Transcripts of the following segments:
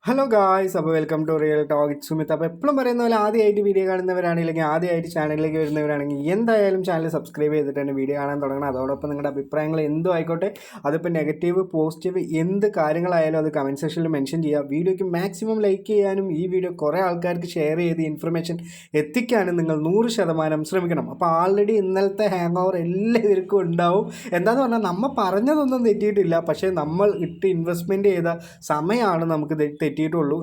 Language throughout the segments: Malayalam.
ഹലോ ഗായ്സ്, അപ്പോൾ welcome to real talk it Sumith. അപ്പോൾ എപ്പോഴും പറയുന്ന പോലെ ആദ്യമായിട്ട് വീഡിയോ കാണുന്നവരാണെങ്കിൽ ആദ്യമായിട്ട് ചാനലിലേക്ക് വരുന്നവരാണെങ്കിൽ എന്തായാലും ചാനൽ സബ്സ്ക്രൈബ് ചെയ്തിട്ട് തന്നെ വീഡിയോ കാണാൻ തുടങ്ങണം. അതോടൊപ്പം നിങ്ങളുടെ അഭിപ്രായങ്ങൾ എന്തും ആയിക്കോട്ടെ, അതിപ്പോൾ നെഗറ്റീവ് പോസിറ്റീവ് എന്ത് കാര്യങ്ങളായാലും അത് കമൻറ്റ് സെക്ഷനിൽ മെൻഷൻ ചെയ്യുക. വീഡിയോയ്ക്ക് മാക്സിമം ലൈക്ക് ചെയ്യാനും ഈ വീഡിയോ കുറേ ആൾക്കാർക്ക് ഷെയർ ചെയ്ത് ഇൻഫർമേഷൻ എത്തിക്കാനും നിങ്ങൾ 100% ശ്രമിക്കണം. അപ്പോൾ ആൾറെഡി ഇന്നലത്തെ ഹാങ് ഓവർ എല്ലാവർക്കും ഉണ്ടാവും. എന്താണെന്ന് പറഞ്ഞാൽ നമ്മൾ പറഞ്ഞതൊന്നും തെറ്റിയിട്ടില്ല, പക്ഷേ നമ്മൾ ഇൻവെസ്റ്റ്മെൻറ്റ് ചെയ്ത സമയമാണ് നമുക്ക് തെറ്റിയിട്ടുള്ളൂ.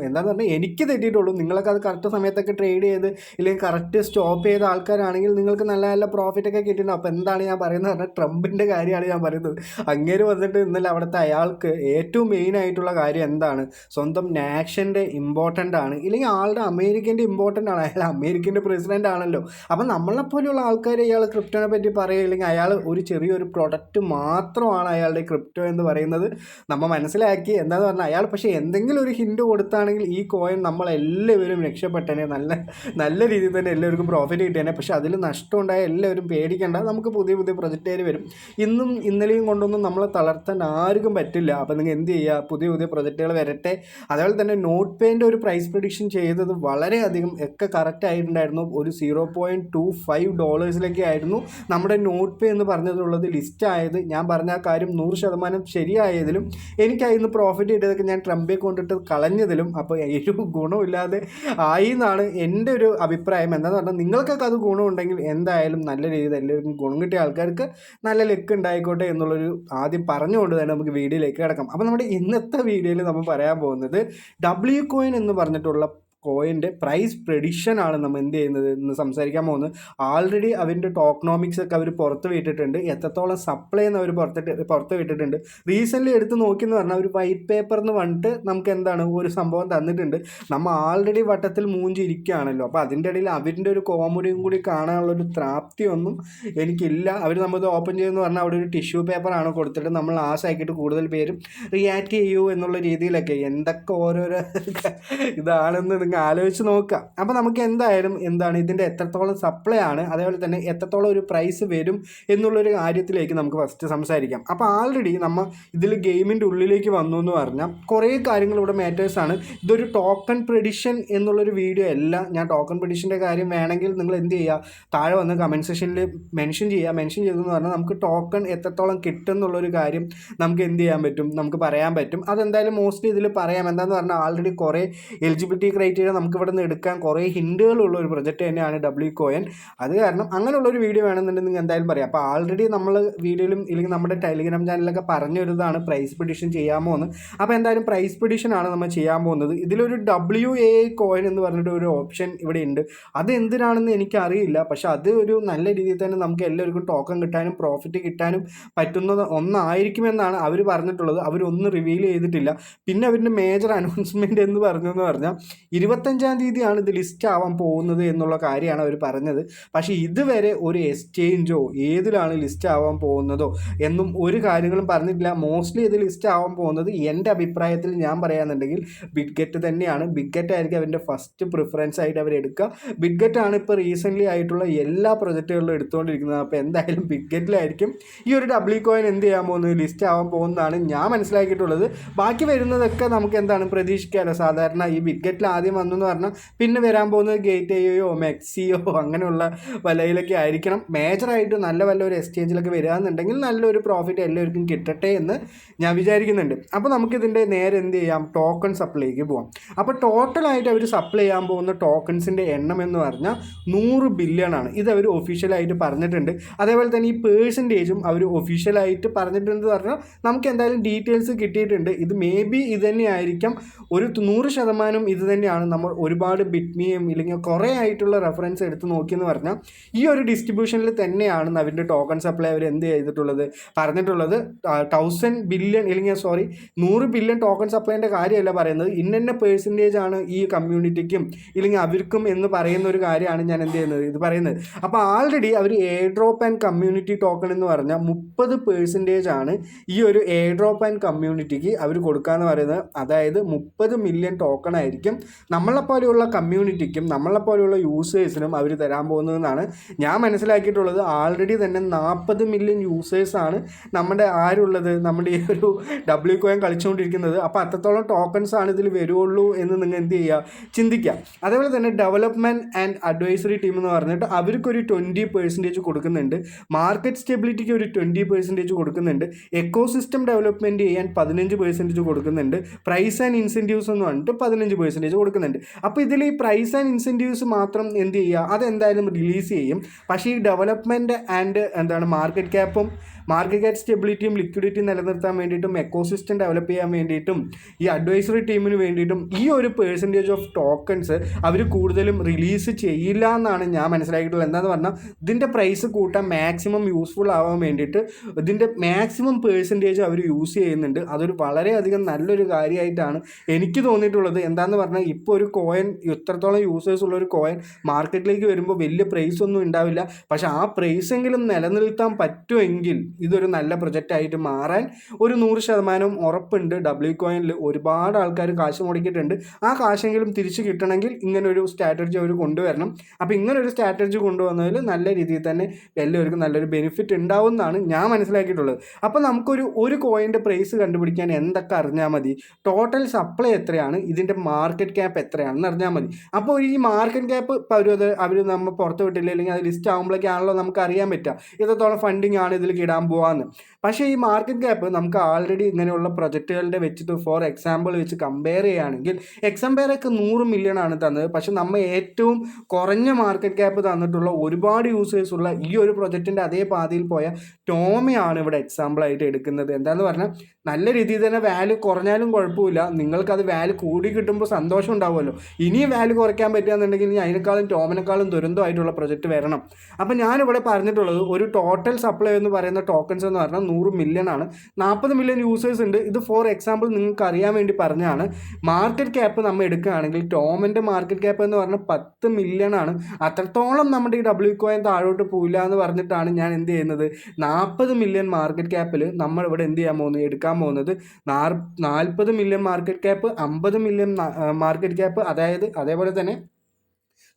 എന്താണെന്ന് പറഞ്ഞാൽ എനിക്ക് തെറ്റിയിട്ടുള്ളൂ. നിങ്ങളൊക്കെ അത് കറക്റ്റ് സമയത്തൊക്കെ ട്രേഡ് ചെയ്ത് ഇല്ലെങ്കിൽ കറക്റ്റ് സ്റ്റോപ്പ് ചെയ്ത ആൾക്കാരാണെങ്കിൽ നിങ്ങൾക്ക് നല്ല നല്ല പ്രോഫിറ്റൊക്കെ കിട്ടിയിട്ടുണ്ടാവും. അപ്പോൾ എന്താണ് ഞാൻ പറയുന്നത് പറഞ്ഞാൽ ട്രംപിൻ്റെ കാര്യമാണ് ഞാൻ പറയുന്നത്. അങ്ങേര് വന്നിട്ട് ഇന്നലെ അവിടുത്തെ അയാൾക്ക് ഏറ്റവും മെയിൻ ആയിട്ടുള്ള കാര്യം എന്താണ്, സ്വന്തം നാഷൻ്റെ ഇമ്പോർട്ടൻ്റ് ആണ്, ഇല്ലെങ്കിൽ ആളുടെ അമേരിക്കൻ്റെ ഇമ്പോർട്ടൻ്റ് ആണ്. അയാൾ അമേരിക്കൻ്റെ പ്രസിഡൻ്റ് ആണല്ലോ. അപ്പം നമ്മളെപ്പോലെയുള്ള ആൾക്കാർ ഇയാൾ ക്രിപ്റ്റോനെ പറ്റി പറയുക, ഇല്ലെങ്കിൽ അയാൾ ഒരു ചെറിയൊരു പ്രൊഡക്റ്റ് മാത്രമാണ് അയാളുടെ ക്രിപ്റ്റോ എന്ന് പറയുന്നത് നമ്മൾ മനസ്സിലാക്കി. എന്താണെന്ന് പറഞ്ഞാൽ അയാൾ പക്ഷേ എന്തെങ്കിലും ഒരു ഹിൻഡ് കൊടുത്താണെങ്കിൽ ഈ കോയിൻ നമ്മളെല്ലാവരും രക്ഷപ്പെട്ടനെ, നല്ല രീതിയിൽ തന്നെ എല്ലാവർക്കും പ്രോഫിറ്റ് കിട്ടിയേനെ. പക്ഷേ അതിൽ നഷ്ടം ഉണ്ടായ എല്ലാവരും പേടിക്കേണ്ട, നമുക്ക് പുതിയ പുതിയ പ്രൊജക്റ്റുകൾ വരും. ഇന്നും ഇന്നലെയും കൊണ്ടൊന്നും നമ്മളെ തളർത്താൻ ആർക്കും പറ്റില്ല. അപ്പോൾ നിങ്ങൾ എന്ത് ചെയ്യുക, പുതിയ പുതിയ പ്രൊജക്റ്റുകൾ വരട്ടെ. അതേപോലെ തന്നെ നോട്ട് പേൻ്റെ ഒരു പ്രൈസ് പ്രഡിക്ഷൻ ചെയ്തത് വളരെയധികം ഒക്കെ കറക്റ്റ് ആയിട്ടുണ്ടായിരുന്നു. ഒരു $0.25 ആയിരുന്നു നമ്മുടെ നോട്ട് പേ എന്ന് പറഞ്ഞതുള്ളത് ലിസ്റ്റ് ആയത്. ഞാൻ പറഞ്ഞ ആ കാര്യം 100% ശരിയായതിലും എനിക്കതിന്ന് പ്രോഫിറ്റ് കിട്ടിയതൊക്കെ ഞാൻ ട്രംപെ കൊണ്ടിട്ട് കളഞ്ഞതിലും അപ്പോൾ ഒരു ഗുണമില്ലാതെ ആയി എന്നാണ് എൻ്റെ ഒരു അഭിപ്രായം. എന്താണെന്ന് പറഞ്ഞാൽ നിങ്ങൾക്കൊക്കെ അത് ഗുണമുണ്ടെങ്കിൽ എന്തായാലും നല്ല രീതിയിൽ എല്ലാവർക്കും ഗുണം കിട്ടിയ ആൾക്കാർക്ക് നല്ല ലക്ക് ഉണ്ടായിക്കോട്ടെ എന്നുള്ളൊരു ആദ്യം പറഞ്ഞുകൊണ്ട് തന്നെ നമുക്ക് വീഡിയോയിലേക്ക് കിടക്കാം. അപ്പോൾ നമ്മുടെ ഇന്നത്തെ വീഡിയോയിൽ നമ്മൾ പറയാൻ പോകുന്നത് ഡബ്ല്യു കോയിൻ എന്ന് പറഞ്ഞിട്ടുള്ള കോയിൻ്റെ പ്രൈസ് പ്രഡിക്ഷനാണ് നമ്മൾ എന്ത് ചെയ്യുന്നത് എന്ന് സംസാരിക്കാൻ പോകുന്നത്. ആൾറെഡി അവൻ്റെ ടോക്കണോമിക്സ് ഒക്കെ അവർ പുറത്ത് വിട്ടിട്ടുണ്ട്, എത്രത്തോളം സപ്ലൈ എന്ന് അവർ പുറത്ത് വിട്ടിട്ടുണ്ട്. റീസെൻ്റ്ലി എടുത്ത് നോക്കിയെന്ന് പറഞ്ഞാൽ ഒരു വൈറ്റ് പേപ്പർ എന്ന് പറഞ്ഞിട്ട് നമുക്ക് എന്താണ് ഒരു സംഭവം തന്നിട്ടുണ്ട്. നമ്മൾ ആൾറെഡി വട്ടത്തിൽ മൂഞ്ചിരിക്കുകയാണല്ലോ. അപ്പോൾ അതിൻ്റെ ഇടയിൽ അവരുടെ ഒരു കോമഡിയും കൂടി കാണാനുള്ളൊരു പ്രാപ്തിയൊന്നും എനിക്കില്ല. അവർ നമ്മത് ഓപ്പൺ ചെയ്യുമെന്ന് പറഞ്ഞാൽ അവിടെ ഒരു ടിഷ്യൂ പേപ്പറാണ് കൊടുത്തിട്ട് നമ്മൾ ആശാക്കിയിട്ട് കൂടുതൽ പേരും റിയാക്ട് ചെയ്യൂ എന്നുള്ള രീതിയിലൊക്കെ എന്തൊക്കെ ഓരോരോ ഇതാണെന്ന് ആലോചിച്ച് നോക്കുക. അപ്പോൾ നമുക്ക് എന്തായാലും എന്താണ് ഇതിൻ്റെ എത്രത്തോളം സപ്ലൈ ആണ്, അതേപോലെ തന്നെ എത്രത്തോളം ഒരു പ്രൈസ് വരും എന്നുള്ളൊരു കാര്യത്തിലേക്ക് നമുക്ക് ഫസ്റ്റ് സംസാരിക്കാം. അപ്പോൾ ആൾറെഡി നമ്മൾ ഇതിൽ ഗെയിമിൻ്റെ ഉള്ളിലേക്ക് വന്നു എന്ന് പറഞ്ഞാൽ കുറേ കാര്യങ്ങൾ ഇവിടെ മാറ്റേഴ്സാണ്. ഇതൊരു ടോക്കൺ പ്രെഡിഷൻ എന്നുള്ളൊരു വീഡിയോ അല്ല. ഞാൻ ടോക്കൺ പ്രെഡിഷൻ്റെ കാര്യം വേണമെങ്കിൽ നിങ്ങൾ എന്ത് ചെയ്യുക, താഴെ വന്ന് കമൻറ്റ് സെക്ഷനിൽ മെൻഷൻ ചെയ്തെന്ന് പറഞ്ഞാൽ നമുക്ക് ടോക്കൺ എത്രത്തോളം കിട്ടും എന്നുള്ളൊരു കാര്യം നമുക്ക് എന്ത് ചെയ്യാൻ പറ്റും, നമുക്ക് പറയാൻ പറ്റും. അതെന്തായാലും മോസ്റ്റ്ലി ഇതിൽ പറയാം. എന്താണെന്ന് പറഞ്ഞാൽ ആൾറെഡി കുറേ എലിജിബിലിറ്റി ക്രൈറ്റീരിയ നമുക്ക് ഇവിടെ നിന്ന് എടുക്കാൻ കുറേ ഹിൻഡുകളുള്ള ഒരു പ്രൊജക്റ്റ് തന്നെയാണ് ഡബ്ല്യു കോയിൻ. അത് കാരണം അങ്ങനെയുള്ളൊരു വീഡിയോ വേണമെന്നുണ്ടെങ്കിൽ നിങ്ങൾ എന്തായാലും പറയാം. അപ്പോൾ ആൾറെഡി നമ്മൾ വീഡിയോയിലും ഇല്ലെങ്കിൽ നമ്മുടെ ടെലിഗ്രാം ചാനലിലൊക്കെ പറഞ്ഞൊരിതാണ് പ്രൈസ് പ്രിഡിക്ഷൻ ചെയ്യാമോ എന്ന്. അപ്പോൾ എന്തായാലും പ്രൈസ് പ്രിഡിക്ഷനാണ് നമ്മൾ ചെയ്യാൻ പോകുന്നത്. ഇതിലൊരു WAA കോയിൻ എന്ന് പറഞ്ഞിട്ട് ഒരു ഓപ്ഷൻ ഇവിടെ ഉണ്ട്. അത് എന്തിനാണെന്ന് എനിക്കറിയില്ല, പക്ഷെ അത് ഒരു നല്ല രീതിയിൽ തന്നെ നമുക്ക് എല്ലാവർക്കും ടോക്കൺ കിട്ടാനും പ്രോഫിറ്റ് കിട്ടാനും പറ്റുന്നത് ഒന്നായിരിക്കുമെന്നാണ് അവർ പറഞ്ഞിട്ടുള്ളത്. അവരൊന്നും റിവീൽ ചെയ്തിട്ടില്ല. പിന്നെ അവരുടെ മേജർ അനൗൺസ്മെൻറ്റ് എന്ന് പറഞ്ഞാൽ 25-ാം തീയതിയാണ് ഇത് ലിസ്റ്റ് ആവാൻ പോകുന്നത് എന്നുള്ള കാര്യമാണ് അവർ പറഞ്ഞത്. പക്ഷേ ഇതുവരെ ഒരു എക്സ്ചേഞ്ചോ ഏതിലാണ് ലിസ്റ്റ് ആവാൻ പോകുന്നതോ എന്നും ഒരു കാര്യങ്ങളും പറഞ്ഞിട്ടില്ല. മോസ്റ്റ്ലി ഇത് ലിസ്റ്റ് ആവാൻ പോകുന്നത് എൻ്റെ അഭിപ്രായത്തിൽ ഞാൻ പറയാന്നുണ്ടെങ്കിൽ ബിറ്റ്ഗെറ്റ് തന്നെയാണ്. ബിറ്റ്ഗെറ്റ് ആയിരിക്കും അവൻ്റെ ഫസ്റ്റ് പ്രിഫറൻസ് ആയിട്ട് അവർ എടുക്കുക. ബിറ്റ്ഗെറ്റാണ് ഇപ്പോൾ റീസെൻ്റ്ലി ആയിട്ടുള്ള എല്ലാ പ്രൊജക്റ്റുകളിലും എടുത്തുകൊണ്ടിരിക്കുന്നത്. അപ്പോൾ എന്തായാലും ബിറ്റ്ഗെറ്റിലായിരിക്കും ഈ ഒരു ഡബ്ല്യു കോയിൻ എന്ത് ചെയ്യാൻ പോകുന്നത്, ലിസ്റ്റ് ആവാൻ പോകുന്നതാണ് ഞാൻ മനസ്സിലാക്കിയിട്ടുള്ളത്. ബാക്കി വരുന്നതൊക്കെ നമുക്ക് എന്താണ് പ്രതീക്ഷിക്കാമല്ലോ. സാധാരണ ഈ ബിറ്റ്ഗെറ്റിൽ ആദ്യം വന്നെന്ന് പറഞ്ഞാൽ പിന്നെ വരാൻ പോകുന്നത് ഗേറ്റ്വേയോ മെക്സിയോ അങ്ങനെയുള്ള വലയിലൊക്കെ ആയിരിക്കണം. മേജറായിട്ട് നല്ല ഒരു എക്സ്ചേഞ്ചിലൊക്കെ വരികയെന്നുണ്ടെങ്കിൽ നല്ലൊരു പ്രോഫിറ്റ് എല്ലാവർക്കും കിട്ടട്ടെ എന്ന് ഞാൻ വിചാരിക്കുന്നുണ്ട്. അപ്പോൾ നമുക്കിതിൻ്റെ നേരെ എന്ത് ചെയ്യാം, ടോക്കൺ സപ്ലൈക്ക് പോകാം. അപ്പോൾ ടോട്ടലായിട്ട് അവർ സപ്ലൈ ചെയ്യാൻ പോകുന്ന ടോക്കൺസിൻ്റെ എണ്ണം എന്ന് പറഞ്ഞാൽ 100 ബില്യൺ ആണ്. ഇത് അവർ ഒഫീഷ്യലായിട്ട് പറഞ്ഞിട്ടുണ്ട്. അതേപോലെ തന്നെ ഈ പേഴ്സൻറ്റേജും അവർ ഒഫീഷ്യലായിട്ട് പറഞ്ഞിട്ടുണ്ടെന്ന് പറഞ്ഞാൽ നമുക്ക് എന്തായാലും ഡീറ്റെയിൽസ് കിട്ടിയിട്ടുണ്ട്. ഇത് മേ ബി ഇത് തന്നെയായിരിക്കാം, ഒരു 100% ഇത് തന്നെയാണ്. നമ്മൾ ഒരുപാട് ബിറ്റ്മിയും ഇല്ലെങ്കിൽ കുറേ ആയിട്ടുള്ള റെഫറൻസ് എടുത്ത് നോക്കിയെന്ന് പറഞ്ഞാൽ ഈ ഒരു ഡിസ്ട്രിബ്യൂഷനിൽ തന്നെയാണ് അവരുടെ ടോക്കൺ സപ്ലൈ അവർ എന്ത് ചെയ്തിട്ടുള്ളത് പറഞ്ഞിട്ടുള്ളത്. 1000 ബില്യൺ ഇല്ലെങ്കിൽ 100 ബില്യൺ ടോക്കൺ സപ്ലൈൻ്റെ കാര്യമല്ല പറയുന്നത്, ഇന്ന പേഴ്സൻറ്റേജ് ആണ് ഈ കമ്മ്യൂണിറ്റിക്കും ഇല്ലെങ്കിൽ അവർക്കും എന്ന് പറയുന്ന ഒരു കാര്യമാണ് ഞാൻ എന്ത് ചെയ്യുന്നത് ഇത് പറയുന്നത്. അപ്പോൾ ആൾറെഡി അവർ air drop and community token എന്ന് പറഞ്ഞാൽ 30% ആണ് ഈ ഒരു എയർ ഡ്രോപ്പ് ആൻഡ് കമ്മ്യൂണിറ്റിക്ക് അവർ കൊടുക്കാമെന്ന് പറയുന്നത്. അതായത് 30 മില്യൺ ടോക്കൺ ആയിരിക്കും നമ്മളെപ്പോലെയുള്ള കമ്മ്യൂണിറ്റിക്കും നമ്മളെപ്പോലെയുള്ള യൂസേഴ്സിനും അവർ തരാൻ പോകുന്നതെന്നാണ് ഞാൻ മനസ്സിലാക്കിയിട്ടുള്ളത്. ആൾറെഡി തന്നെ 40 മില്യൺ യൂസേഴ്സാണ് നമ്മുടെ നമ്മുടെ ഈ ഒരു ഡബ്ല്യു കോയിൻ കളിച്ചുകൊണ്ടിരിക്കുന്നത്. അപ്പോൾ അത്രത്തോളം ടോക്കൺസ് ആണ് ഇതിൽ വരുള്ളൂ എന്ന് നിങ്ങൾ എന്ത് ചെയ്യുക, ചിന്തിക്കുക. അതേപോലെ തന്നെ ഡെവലപ്മെൻറ്റ് ആൻഡ് അഡ്വൈസറി ടീം എന്ന് പറഞ്ഞിട്ട് അവർക്കൊരു 20% കൊടുക്കുന്നുണ്ട്, മാർക്കറ്റ് സ്റ്റെബിലിറ്റിക്ക് ഒരു 20% കൊടുക്കുന്നുണ്ട്, എക്കോസിസ്റ്റം ഡെവലപ്മെൻറ്റ് ചെയ്യാൻ 15% കൊടുക്കുന്നുണ്ട്, പ്രൈസ് ആൻഡ് ഇൻസെൻറ്റീവ്സ് എന്ന് പറഞ്ഞിട്ട് 15% കൊടുക്കുന്നുണ്ട്. അപ്പോൾ ഇതിൽ ഈ പ്രൈസ് ആൻഡ് ഇൻസെൻറ്റീവ്സ് മാത്രം എന്ത് ചെയ്യുക, അതെന്തായാലും റിലീസ് ചെയ്യും. പക്ഷേ ഈ ഡെവലപ്മെൻറ്റ് ആൻഡ് മാർക്കറ്റ് ക്യാപ്പ് സ്റ്റെബിലിറ്റിയും ലിക്വിഡിറ്റിയും നിലനിർത്താൻ വേണ്ടിയിട്ടും എക്കോസിസ്റ്റം ഡെവലപ്പ് ചെയ്യാൻ വേണ്ടിയിട്ടും ഈ അഡ്വൈസറി ടീമിന് വേണ്ടിയിട്ടും ഈ ഒരു പെർസെൻറ്റേജ് ഓഫ് ടോക്കൺസ് അവർ കൂടുതലും റിലീസ് ചെയ്യില്ല എന്നാണ് ഞാൻ മനസ്സിലാക്കിയിട്ടുള്ളത്. എന്താണെന്ന് പറഞ്ഞാൽ ഇതിൻ്റെ പ്രൈസ് കൂട്ടാൻ മാക്സിമം യൂസ്ഫുൾ ആവാൻ വേണ്ടിയിട്ട് ഇതിൻ്റെ മാക്സിമം പെർസെൻറ്റേജ് അവർ യൂസ് ചെയ്യുന്നുണ്ട്. അതൊരു വളരെയധികം നല്ലൊരു കാര്യമായിട്ടാണ് എനിക്ക് തോന്നിയിട്ടുള്ളത്. എന്താണെന്ന് പറഞ്ഞാൽ ഇപ്പോൾ ഒരു കോയിൻ ഇത്രത്തോളം യൂസേഴ്സ് ഉള്ള ഒരു കോയിൻ മാർക്കറ്റിലേക്ക് വരുമ്പോൾ വലിയ പ്രൈസ് ഒന്നും ഉണ്ടാവില്ല. പക്ഷെ ആ പ്രൈസെങ്കിലും നിലനിർത്താൻ പറ്റുമെങ്കിൽ ഇതൊരു നല്ല പ്രൊജക്റ്റായിട്ട് മാറാൻ ഒരു 100% ഉറപ്പുണ്ട്. ഡബ്ല്യു കോയിനിൽ ഒരുപാട് ആൾക്കാർ കാശ് മുടക്കിയിട്ടുണ്ട്. ആ കാശെങ്കിലും തിരിച്ച് കിട്ടണമെങ്കിൽ ഇങ്ങനൊരു സ്ട്രാറ്റജി അവർ കൊണ്ടുവരണം. അപ്പോൾ ഇങ്ങനൊരു സ്ട്രാറ്റജി കൊണ്ടുവന്നതിൽ നല്ല രീതിയിൽ തന്നെ എല്ലാവർക്കും നല്ലൊരു ബെനിഫിറ്റ് ഉണ്ടാവും എന്നാണ് ഞാൻ മനസ്സിലാക്കിയിട്ടുള്ളത്. അപ്പോൾ ഒരു കോയിൻ്റെ പ്രൈസ് കണ്ടുപിടിക്കാൻ എന്തൊക്കെ അറിഞ്ഞാൽ മതി, ടോട്ടൽ സപ്ലൈ എത്രയാണ്, ഇതിൻ്റെ മാർക്കറ്റ് ക്യാപ്പ് എത്രയാണെന്ന് അറിഞ്ഞാൽ മതി. അപ്പോൾ ഈ മാർക്കറ്റ് ക്യാപ്പ് അവർ നമ്മൾ പുറത്ത് വിട്ടില്ല, അല്ലെങ്കിൽ അത് ലിസ്റ്റ് ആകുമ്പോഴേക്കാണല്ലോ നമുക്ക് അറിയാൻ പറ്റുക എത്രത്തോളം ഫണ്ടിങ് ആണ് ഇതിൽ ഇടാൻ പോകാമെന്ന്. പക്ഷേ ഈ മാർക്കറ്റ് ക്യാപ്പ് നമുക്ക് ആൾറെഡി ഇങ്ങനെയുള്ള പ്രൊജക്റ്റുകളുടെ വെച്ചിട്ട് ഫോർ എക്സാമ്പിൾ വെച്ച് കമ്പയർ ചെയ്യുകയാണെങ്കിൽ എക്സംപയറൊക്കെ 100 മില്യൺ ആണ് തന്നത്. പക്ഷെ നമ്മൾ ഏറ്റവും കുറഞ്ഞ മാർക്കറ്റ് ക്യാപ്പ് തന്നിട്ടുള്ള ഒരുപാട് യൂസേഴ്സ് ഉള്ള ഈ ഒരു പ്രൊജക്റ്റിൻ്റെ അതേ പാതയിൽ പോയ ടോമയാണ് ഇവിടെ എക്സാമ്പിളായിട്ട് എടുക്കുന്നത്. എന്താണെന്ന് പറഞ്ഞാൽ നല്ല രീതിയിൽ തന്നെ വാല്യൂ കുറഞ്ഞാലും കുഴപ്പമില്ല, നിങ്ങൾക്കത് വാല്യൂ കൂടി കിട്ടുമ്പോൾ സന്തോഷം ഉണ്ടാവുമല്ലോ. ഇനിയും വാല്യൂ കുറയ്ക്കാൻ പറ്റുകയെന്നുണ്ടെങ്കിൽ ഇനി അതിനേക്കാളും ടോമിനേക്കാളും ദുരന്തമായിട്ടുള്ള പ്രൊജക്റ്റ് വരണം. അപ്പോൾ ഞാനിവിടെ പറഞ്ഞിട്ടുള്ളത് ഒരു ടോട്ടൽ സപ്ലൈ എന്ന് പറയുന്ന ടോക്കൺസ് എന്ന് പറഞ്ഞാൽ 100 മില്യൺ ആണ്. 40 മില്യൺ യൂസേഴ്സ് ഉണ്ട്. ഇത് ഫോർ എക്സാമ്പിൾ നിങ്ങൾക്ക് അറിയാൻ വേണ്ടി പറഞ്ഞാണ്. മാർക്കറ്റ് ക്യാപ്പ് നമ്മൾ എടുക്കുകയാണെങ്കിൽ ടോമിൻ്റെ മാർക്കറ്റ് ക്യാപ്പ് എന്ന് പറഞ്ഞാൽ 10 മില്യൺ ആണ്. അത്രത്തോളം നമ്മുടെ ഈ ഡബ്ല്യു കോയിൻ താഴോട്ട് പോയില്ല എന്ന് പറഞ്ഞിട്ടാണ് ഞാൻ എന്ത് ചെയ്യുന്നത്, 40 മില്യൺ മാർക്കറ്റ് ക്യാപ്പിൽ നമ്മൾ ഇവിടെ എന്ത് ചെയ്യാൻ പോകുന്നത്, എടുക്കാൻ പോകുന്നത് 40 million market cap, 50 million market cap, അതേപോലെ തന്നെ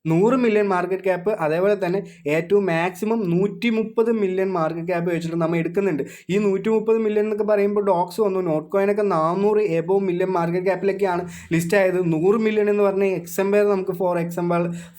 100 മില്യൺ മാർക്കറ്റ് ക്യാപ്പ്, അതേപോലെ തന്നെ ഏറ്റവും മാക്സിമം 130 മില്യൺ മാർക്കറ്റ് ക്യാപ്പ് വെച്ചിട്ട് നമ്മൾ എടുക്കുന്നുണ്ട്. ഈ 130 മില്യൺ എന്നൊക്കെ പറയുമ്പോൾ ഡോക്സ് വന്നു, നോട്ട് കോയിനൊക്കെ 400 എബോവ് മില്യൺ മാർക്കറ്റ് ക്യാപ്പിലൊക്കെയാണ് ലിസ്റ്റ് ആയത്. 100 മില്യൺ എന്ന് പറഞ്ഞാൽ എക്സംപയർ നമുക്ക്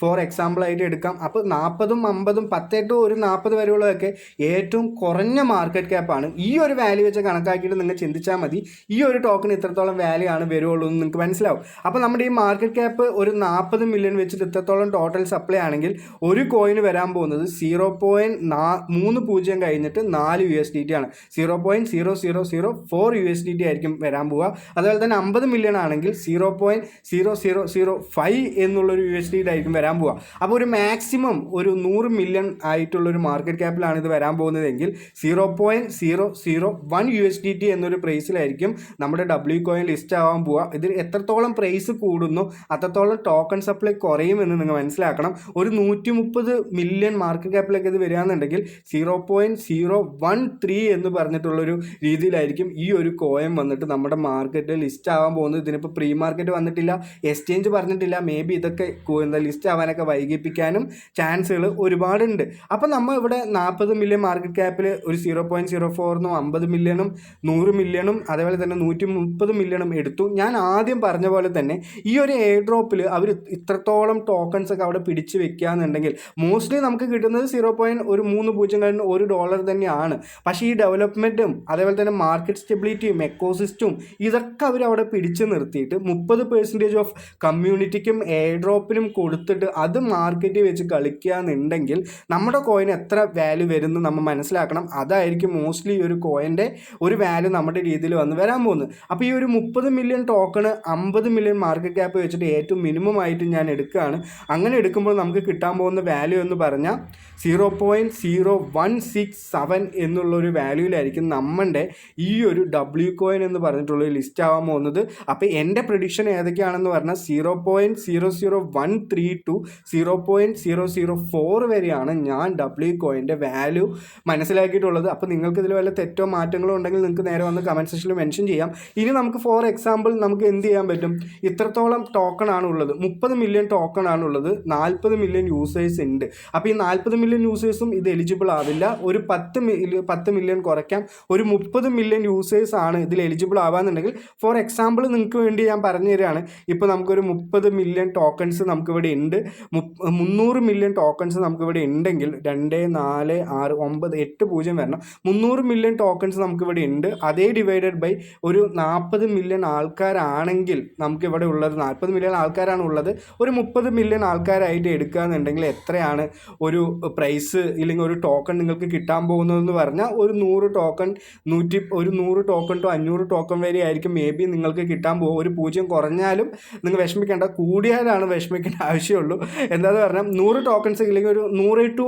ഫോർ എക്സാമ്പിളായിട്ട് എടുക്കാം. അപ്പോൾ 40ഉം 50ഉം 10 to 40 വരെയുള്ളതൊക്കെ ഏറ്റവും കുറഞ്ഞ മാർക്കറ്റ് ക്യാപ്പാണ്. ഈ ഒരു വാല്യൂ വെച്ച് കണക്കാക്കിയിട്ട് നിങ്ങൾ ചിന്തിച്ചാൽ മതി ഈ ഒരു ടോക്കൺ ഇത്രത്തോളം വാല്യൂ ആണ് വരുള്ളൂ എന്ന് നിങ്ങൾക്ക് മനസ്സിലാവും. അപ്പോൾ നമ്മുടെ ഈ മാർക്കറ്റ് ക്യാപ്പ് ഒരു 40 മില്യൺ വെച്ചിട്ട് ഇത്രത്തോളം ടോട്ടൽ സപ്ലൈ ആണെങ്കിൽ ഒരു കോയിന് വരാൻ പോകുന്നത് 0.30 കഴിഞ്ഞിട്ട് 4 USDT ആണ്. 0.0004 USDT ആയിരിക്കും വരാൻ പോവുക. അതുപോലെ തന്നെ 50 മില്യൺ ആണെങ്കിൽ 0.0005 എന്നുള്ളൊരു USDT ആയിരിക്കും വരാൻ പോവുക. അപ്പോൾ ഒരു മാക്സിമം ഒരു 100 മില്യൺ ആയിട്ടുള്ളൊരു മാർക്കറ്റ് ക്യാപ്പിലാണ് ഇത് വരാൻ പോകുന്നതെങ്കിൽ 0.001 USDT എന്നൊരു പ്രൈസിലായിരിക്കും നമ്മുടെ ഡബ്ല്യു കോയിൻ ലിസ്റ്റ് ആവാൻ പോവുക. ഇതിൽ എത്രത്തോളം പ്രൈസ് കൂടുന്നു അത്രത്തോളം ടോക്കൺ സപ്ലൈ കുറയുമെന്ന് നിങ്ങൾ മനസ്സിലാക്കണം. ഒരു 130 മില്യൺ മാർക്കറ്റ് ക്യാപ്പിലേക്ക് ഇത് വരികയാണെന്നുണ്ടെങ്കിൽ 0.013 എന്ന് പറഞ്ഞിട്ടുള്ളൊരു രീതിയിലായിരിക്കും ഈ ഒരു കോയിൻ വന്നിട്ട് നമ്മുടെ മാർക്കറ്റിൽ ലിസ്റ്റ് ആവാൻ പോകുന്നത്. ഇതിനിപ്പോൾ പ്രീ മാർക്കറ്റ് വന്നിട്ടില്ല, എക്സ്ചേഞ്ച് പറഞ്ഞിട്ടില്ല. മേ ബി ഇതൊക്കെ ലിസ്റ്റ് ആവാനൊക്കെ വൈകിപ്പിക്കാനും ചാൻസുകൾ ഒരുപാടുണ്ട്. അപ്പം നമ്മൾ ഇവിടെ 40 മില്യൺ മാർക്കറ്റ് ക്യാപ്പിൽ ഒരു 0.04 50 മില്യണും 100 മില്യണും അതേപോലെ തന്നെ 130 മില്യണും എടുത്തു. ഞാൻ ആദ്യം പറഞ്ഞ പോലെ തന്നെ ഈ ഒരു എയർ ഡ്രോപ്പിൽ അവർ ഇത്രത്തോളം ടോക്കൺസ് ഒക്കെ അവിടെ പിടിച്ച് വെക്കുകയെന്നുണ്ടെങ്കിൽ മോസ്റ്റ്ലി നമുക്ക് കിട്ടുന്നത് 0.30 $1 തന്നെയാണ്. പക്ഷേ ഈ ഡെവലപ്മെൻറ്റും അതേപോലെ തന്നെ മാർക്കറ്റ് സ്റ്റെബിലിറ്റിയും എക്കോസിസ്റ്റവും ഇതൊക്കെ അവർ അവിടെ പിടിച്ച് നിർത്തിയിട്ട് 30% ഓഫ് കമ്മ്യൂണിറ്റിക്കും എയർ ഡ്രോപ്പിനും കൊടുത്തിട്ട് അത് മാർക്കറ്റിൽ വെച്ച് കളിക്കുകയെന്നുണ്ടെങ്കിൽ നമ്മുടെ കോയിൻ എത്ര വാല്യൂ വരുന്നു നമ്മൾ മനസ്സിലാക്കണം. അതായിരിക്കും മോസ്റ്റ്ലി ഈ ഒരു കോയിൻ്റെ ഒരു വാല്യൂ നമ്മുടെ രീതിയിൽ വരാൻ പോകുന്നത്. അപ്പോൾ ഈ ഒരു 30 million token 50 million market cap വെച്ചിട്ട് ഏറ്റവും മിനിമം ആയിട്ട് ഞാൻ എടുക്കുകയാണ്. അങ്ങനെ എടുക്കുമ്പോൾ നമുക്ക് കിട്ടാൻ പോകുന്ന വാല്യൂ എന്ന് പറഞ്ഞാൽ 0.0167 എന്നുള്ളൊരു വാല്യൂവിലായിരിക്കും നമ്മുടെ ഈ ഒരു ഡബ്ല്യു കോയിൻ എന്ന് പറഞ്ഞിട്ടുള്ള ലിസ്റ്റ് ആവാൻ പോകുന്നത്. അപ്പോൾ എൻ്റെ പ്രഡിക്ഷൻ ഏതൊക്കെയാണെന്ന് പറഞ്ഞാൽ 0.00132 ടു 0.004 വരെയാണ് ഞാൻ ഡബ്ല്യു കോയിൻ്റെ വാല്യൂ മനസ്സിലാക്കിയിട്ടുള്ളത്. അപ്പോൾ നിങ്ങൾക്ക് ഇതിൽ വല്ല തെറ്റോ മാറ്റങ്ങളോ ഉണ്ടെങ്കിൽ നിങ്ങൾക്ക് നേരെ വന്ന് കമൻറ്റ് സെക്ഷനിൽ മെൻഷൻ ചെയ്യാം. ഇനി നമുക്ക് ഫോർ എക്സാമ്പിൾ നമുക്ക് എന്ത് ചെയ്യാൻ പറ്റും, ഇത്രത്തോളം ടോക്കൺ ആണുള്ളത്, 30 മില്യൺ ടോക്കൺ ആണുള്ളത്, 40 മില്യൺ യൂസേഴ്സ് ഉണ്ട്. അപ്പോൾ ഈ 40 മില്യൺ യൂസേഴ്സും ഇത് എലിജിബിൾ ആവില്ല. ഒരു 10 മില്യൺ കുറയ്ക്കാം, ഒരു 30 മില്യൺ യൂസേഴ്സ് ആണ് ഇതിൽ എലിജിബിൾ ആവാന്നുണ്ടെങ്കിൽ ഫോർ എക്സാമ്പിൾ നിങ്ങൾക്ക് വേണ്ടി ഞാൻ പറഞ്ഞു തരികയാണ്. ഇപ്പോൾ നമുക്കൊരു 30 മില്യൺ ടോക്കൺസ് നമുക്കിവിടെ ഉണ്ട്, 300 മില്യൺ ടോക്കൺസ് നമുക്കിവിടെ ഉണ്ടെങ്കിൽ 2, 4, 6, 9, 8, 0 വരണം. 300 മില്യൺ ടോക്കൺസ് നമുക്കിവിടെ ഉണ്ട്. അതേ ഡിവൈഡഡ് ബൈ ഒരു 40 മില്യൺ ആൾക്കാരാണെങ്കിൽ നമുക്കിവിടെ ഉള്ളത് 40 മില്യൺ ആൾക്കാരാണ് ഉള്ളത്. ഒരു 30 മില്യൺ ആൾക്കാരായിട്ട് എടുക്കുക എന്നുണ്ടെങ്കിൽ എത്രയാണ് ഒരു പ്രൈസ് ഇല്ലെങ്കിൽ ഒരു ടോക്കൺ നിങ്ങൾക്ക് കിട്ടാൻ പോകുന്നതെന്ന് പറഞ്ഞാൽ ഒരു 100 ടോക്കൺ 100 ടോക്കൺ ടു 500 ടോക്കൺ വരെ ആയിരിക്കും മേ ബി നിങ്ങൾക്ക് കിട്ടാൻ പോകും. ഒരു 0 കുറഞ്ഞാലും നിങ്ങൾ വിഷമിക്കേണ്ട, കൂടിയാലാണ് വിഷമിക്കേണ്ട ആവശ്യമുള്ളൂ. എന്താണെന്ന് പറഞ്ഞാൽ 100 ടോക്കൺസ് ഇല്ലെങ്കിൽ ഒരു 100 ടു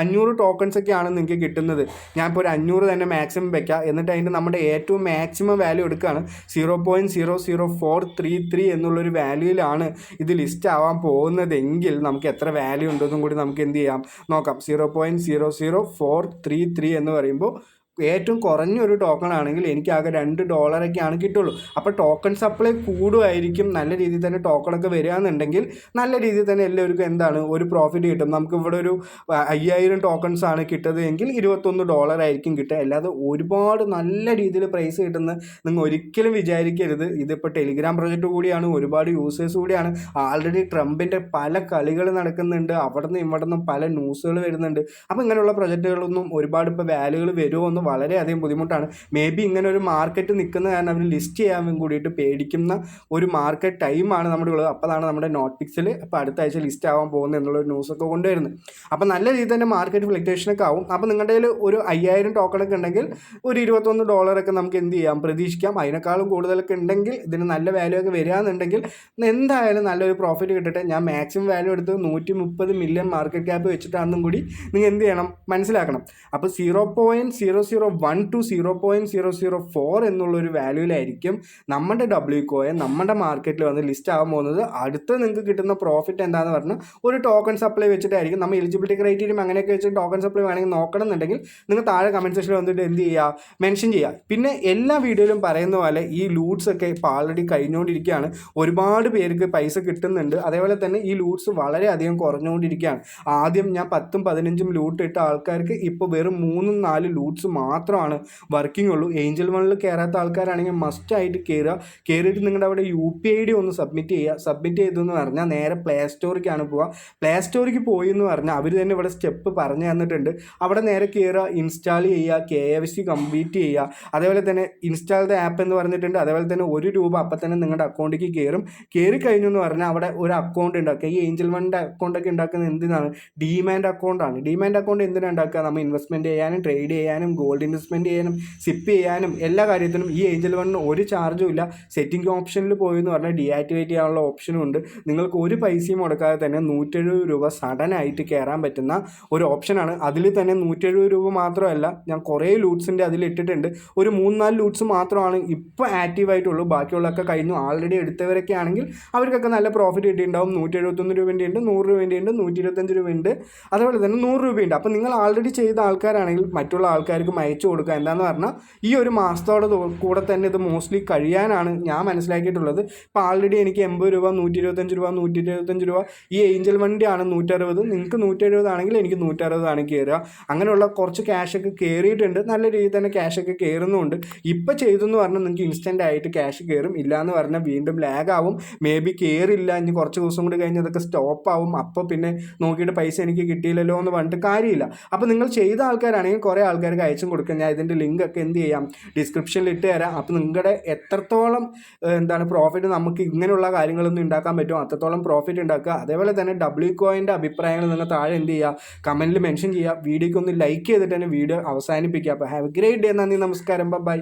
500 ടോക്കൺസ് ഒക്കെയാണ് നിങ്ങൾക്ക് കിട്ടുന്നത്. ഞാനിപ്പോൾ ഒരു 500 തന്നെ മാക്സിമം വെക്കാം. എന്നിട്ട് അതിൻ്റെ നമ്മുടെ ഏറ്റവും മാക്സിമം വാല്യൂ എടുക്കുകയാണ് 0.00433 എന്നുള്ളൊരു വാല്യൂയിലാണ് ഇത് ലിസ്റ്റ് ആവാൻ പോകുന്നതെങ്കിൽ നമുക്ക് എത്ര വാല്യൂ ഉണ്ടെന്നും കൂടി നമുക്ക് എന്ത് ചെയ്യാം നോക്കാം. 0.00433 എന്ന് പറയുമ്പോൾ ഏറ്റവും കുറഞ്ഞൊരു ടോക്കൺ ആണെങ്കിൽ എനിക്കാകെ $2 കിട്ടുള്ളൂ. അപ്പോൾ ടോക്കൺ സപ്ലൈ കൂടുമായിരിക്കും. നല്ല രീതിയിൽ തന്നെ ടോക്കണൊക്കെ വരികയെന്നുണ്ടെങ്കിൽ നല്ല രീതിയിൽ തന്നെ എല്ലാവർക്കും എന്താണ് ഒരു പ്രോഫിറ്റ് കിട്ടും. നമുക്ക് ഇവിടെ ഒരു 5000 ടോക്കൺസ് ആണ് കിട്ടുന്നത് എങ്കിൽ $21 ആയിരിക്കും കിട്ടുക. അല്ലാതെ ഒരുപാട് നല്ല രീതിയിൽ പ്രൈസ് കിട്ടുന്ന നിങ്ങൾ ഒരിക്കലും വിചാരിക്കരുത്. ഇതിപ്പോൾ ടെലിഗ്രാം പ്രൊജക്റ്റ് കൂടിയാണ്, ഒരുപാട് യൂസേഴ്സ് കൂടിയാണ്. ആൾറെഡി ട്രംപിൻ്റെ പല കളികൾ നടക്കുന്നുണ്ട്, അവിടെ നിന്ന് ഇവിടെ നിന്നും പല ന്യൂസുകൾ വരുന്നുണ്ട്. അപ്പോൾ ഇങ്ങനെയുള്ള പ്രൊജക്റ്റുകളൊന്നും ഒരുപാട് ഇപ്പോൾ വാല്യൂകൾ വരുമോ എന്ന് വളരെയധികം ബുദ്ധിമുട്ടാണ്. മേ ബി ഇങ്ങനെ ഒരു മാർക്കറ്റ് നിൽക്കുന്ന കാരണം അവർ ലിസ്റ്റ് ചെയ്യാൻ കൂടിയിട്ട് പേടിക്കുന്ന ഒരു മാർക്കറ്റ് ടൈമാണ് നമ്മുടെ ഉള്ളത്. അപ്പോഴാണ് നമ്മുടെ നോട്ട് പിക്സിൽ അപ്പോൾ അടുത്ത ആഴ്ച ലിസ്റ്റ് ആവാൻ പോകുന്നത് എന്നുള്ളൊരു ന്യൂസൊക്കെ കൊണ്ടുവരുന്നത്. അപ്പോൾ നല്ല രീതിയിൽ തന്നെ മാർക്കറ്റ് ഫ്ലക്ച്വേഷനൊക്കെ ആവും. അപ്പോൾ നിങ്ങളുടെ കയ്യിൽ ഒരു 5000 ടോക്കണൊക്കെ ഉണ്ടെങ്കിൽ ഒരു $21 നമുക്ക് എന്ത് ചെയ്യാം പ്രതീക്ഷിക്കാം. അതിനേക്കാളും കൂടുതലൊക്കെ ഉണ്ടെങ്കിൽ ഇതിന് നല്ല വാല്യൂ ഒക്കെ വരികയെന്നുണ്ടെങ്കിൽ എന്തായാലും നല്ലൊരു പ്രോഫിറ്റ് കിട്ടട്ടെ. ഞാൻ മാക്സിമം വാല്യൂ എടുത്ത് 130 മില്യൺ മാർക്കറ്റ് ക്യാപ്പ് വെച്ചിട്ടാണെന്നും കൂടി നിങ്ങൾ എന്ത് ചെയ്യണം മനസ്സിലാക്കണം. അപ്പോൾ 0.001 ടു 0.004 എന്നുള്ളൊരു വാല്യൂവിലായിരിക്കും നമ്മുടെ ഡബ്ല്യു കോയിൻ നമ്മുടെ മാർക്കറ്റിൽ വന്ന് ലിസ്റ്റ് ആകാൻ പോകുന്നത്. അടുത്ത് നിങ്ങൾക്ക് കിട്ടുന്ന പ്രോഫിറ്റ് എന്താണെന്ന് പറഞ്ഞാൽ ഒരു ടോക്കൺ സപ്ലൈ വെച്ചിട്ടായിരിക്കും. നമ്മൾ എലിജിബിലിറ്റി ക്രൈറ്റീരിയം അങ്ങനെയൊക്കെ വെച്ച് ടോക്കൺ സപ്ലൈ വേണമെങ്കിൽ നോക്കണം എന്നുണ്ടെങ്കിൽ നിങ്ങൾ താഴെ കമൻറ്റ് സെക്ഷനിൽ വന്നിട്ട് എന്ത് ചെയ്യുക മെൻഷൻ ചെയ്യുക. പിന്നെ എല്ലാ വീഡിയോയിലും പറയുന്ന പോലെ ഈ ലൂട്ട്സ് ഒക്കെ ഇപ്പോൾ ആൾറെഡി കഴിഞ്ഞുകൊണ്ടിരിക്കുകയാണ്. ഒരുപാട് പേർക്ക് പൈസ കിട്ടുന്നുണ്ട്. അതേപോലെ തന്നെ ഈ ലൂട്ട്സ് വളരെയധികം കുറഞ്ഞുകൊണ്ടിരിക്കുകയാണ്. ആദ്യം ഞാൻ 10ഉം 15ഉം ലൂട്ട് ഇട്ട ആൾക്കാർക്ക് ഇപ്പോൾ വെറും 3ഉം 4 ലൂട്ട്സ് മാത്രമാണ് വർക്കിംഗ് ഉള്ളൂ. ഏഞ്ചൽ വണ്ണിൽ കയറാത്ത ആൾക്കാരാണെങ്കിൽ മസ്റ്റായിട്ട് കയറിയിട്ട് നിങ്ങളുടെ അവിടെ UPI ഒന്ന് സബ്മിറ്റ് ചെയ്തെന്ന് പറഞ്ഞാൽ നേരെ പ്ലേ സ്റ്റോറിലേക്കാണ് പോവുക. പ്ലേ സ്റ്റോറിലേക്ക് പോയി എന്ന് പറഞ്ഞാൽ അവർ തന്നെ ഇവിടെ സ്റ്റെപ്പ് പറഞ്ഞു തന്നിട്ടുണ്ട്. അവിടെ നേരെ കയറുക, ഇൻസ്റ്റാൾ ചെയ്യുക, KYC കംപ്ലീറ്റ് ചെയ്യുക. അതേപോലെ തന്നെ ഇൻസ്റ്റാൾ ദ ആപ്പ് എന്ന് പറഞ്ഞിട്ടുണ്ട്. അതേപോലെ തന്നെ $1 അപ്പം തന്നെ നിങ്ങളുടെ അക്കൗണ്ടിലേക്ക് കയറി കഴിഞ്ഞു എന്ന് പറഞ്ഞാൽ അവിടെ ഒരു അക്കൗണ്ട് ഉണ്ടാക്കുക. ഈ ഏഞ്ചൽ വണ്ണിൻ്റെ അക്കൗണ്ടൊക്കെ ഉണ്ടാക്കുന്നത് എന്തിനാണ്? ഡീമാൻഡ് അക്കൗണ്ടാണ്. ഡീമാൻഡ് അക്കൗണ്ട് എന്തിനാണ് ഉണ്ടാക്കുക? നമ്മൾ ഇൻവെസ്റ്റ്മെൻറ്റ് ചെയ്യാനും ട്രേഡ് ചെയ്യാനും ഗോൾഡ് ഇൻവെസ്റ്റ്മെൻറ്റ് ചെയ്യാനും സിപ്പ് ചെയ്യാനും എല്ലാ കാര്യത്തിനും ഈ ഏഞ്ചൽ വണ്ണിന് ഒരു ചാർജും ഇല്ല. സെറ്റിംഗ് ഓപ്ഷനിൽ പോയി എന്ന് പറഞ്ഞാൽ ഡീആക്ടിവേറ്റ് ചെയ്യാനുള്ള ഓപ്ഷനും ഉണ്ട്. നിങ്ങൾക്ക് ഒരു പൈസയും മുടക്കാതെ തന്നെ $170 സഡനായിട്ട് കയറാൻ പറ്റുന്ന ഒരു ഓപ്ഷനാണ്. അതിൽ തന്നെ $170 മാത്രമല്ല, ഞാൻ കുറേ ലൂട്ട്സിൻ്റെ അതിൽ ഇട്ടിട്ടുണ്ട്. ഒരു 3-4 ലൂട്ട്സ് മാത്രമാണ് ഇപ്പോൾ ആക്റ്റീവായിട്ടുള്ളൂ. ബാക്കിയുള്ളതൊക്കെ കഴിഞ്ഞു. ആൾറെഡി എടുത്തവരൊക്കെ ആണെങ്കിൽ അവർക്കൊക്കെ നല്ല പ്രോഫിറ്റ് കിട്ടിയിട്ടുണ്ടാവും. $171 ഉണ്ട്, $100 ഉണ്ട്, $125 ഉണ്ട്, അതുപോലെ തന്നെ $100 അപ്പോൾ നിങ്ങൾ ആൾറെഡി ചെയ്ത ആൾക്കാരാണെങ്കിൽ മറ്റുള്ള ആൾക്കാർക്ക് അയച്ചു കൊടുക്കുക. എന്താണെന്ന് പറഞ്ഞാൽ ഈ ഒരു മാസത്തോടെ കൂടെ തന്നെ ഇത് മോസ്റ്റ്ലി കഴിയാനാണ് ഞാൻ മനസ്സിലാക്കിയിട്ടുള്ളത്. ഇപ്പോൾ ആൾറെഡി എനിക്ക് $80, $125, $125 ഈ ഏഞ്ചൽ വണ്ടിയാണ് 160. നിങ്ങൾക്ക് 170 ആണെങ്കിൽ എനിക്ക് 160 ആണ് കയറുക. അങ്ങനെയുള്ള കുറച്ച് ക്യാഷൊക്കെ കയറിയിട്ടുണ്ട്. നല്ല രീതിയിൽ തന്നെ ക്യാഷൊക്കെ കയറുന്നുണ്ട്. ഇപ്പോൾ ചെയ്തെന്ന് പറഞ്ഞാൽ നിങ്ങൾക്ക് ഇൻസ്റ്റൻ്റ് ആയിട്ട് ക്യാഷ് കയറും. ഇല്ലയെന്ന് പറഞ്ഞാൽ വീണ്ടും ലാഗ് ആവും. മേ ബി കയറില്ല, ഇനി കുറച്ച് ദിവസം കൂടി കഴിഞ്ഞ് അതൊക്കെ സ്റ്റോപ്പ് ആവും. അപ്പോൾ പിന്നെ നോക്കിയിട്ട് പൈസ എനിക്ക് കിട്ടിയില്ലല്ലോ എന്ന് പറഞ്ഞിട്ട് കാര്യമില്ല. അപ്പോൾ നിങ്ങൾ ചെയ്ത ആൾക്കാരാണെങ്കിൽ കുറേ ആൾക്കാർക്ക് അയച്ചും കൊടുക്കുക. ഞാൻ ഇതിൻ്റെ ലിങ്കൊക്കെ എന്ത് ചെയ്യാം ഡിസ്ക്രിപ്ഷനിൽ ഇട്ട് തരാം. അപ്പോൾ നിങ്ങളുടെ എത്രത്തോളം പ്രോഫിറ്റ് നമുക്ക് ഇങ്ങനെയുള്ള കാര്യങ്ങളൊന്നും ഉണ്ടാക്കാൻ പറ്റുമോ അത്രത്തോളം പ്രോഫിറ്റ് ഉണ്ടാക്കുക. അതേപോലെ തന്നെ ഡബ്ല്യു കോയിൻ്റെ അഭിപ്രായങ്ങൾ നിങ്ങൾ താഴെ എന്ത് ചെയ്യുക കമൻറ്റിൽ മെൻഷൻ ചെയ്യുക. വീഡിയോയ്ക്ക് ഒന്ന് ലൈക്ക് ചെയ്തിട്ട് തന്നെ വീഡിയോ അവസാനിപ്പിക്കുക. അപ്പോൾ ഹാവ് എ ഗ്രേറ്റ് ഡേ. നന്ദി, നമസ്കാരം, ബൈ.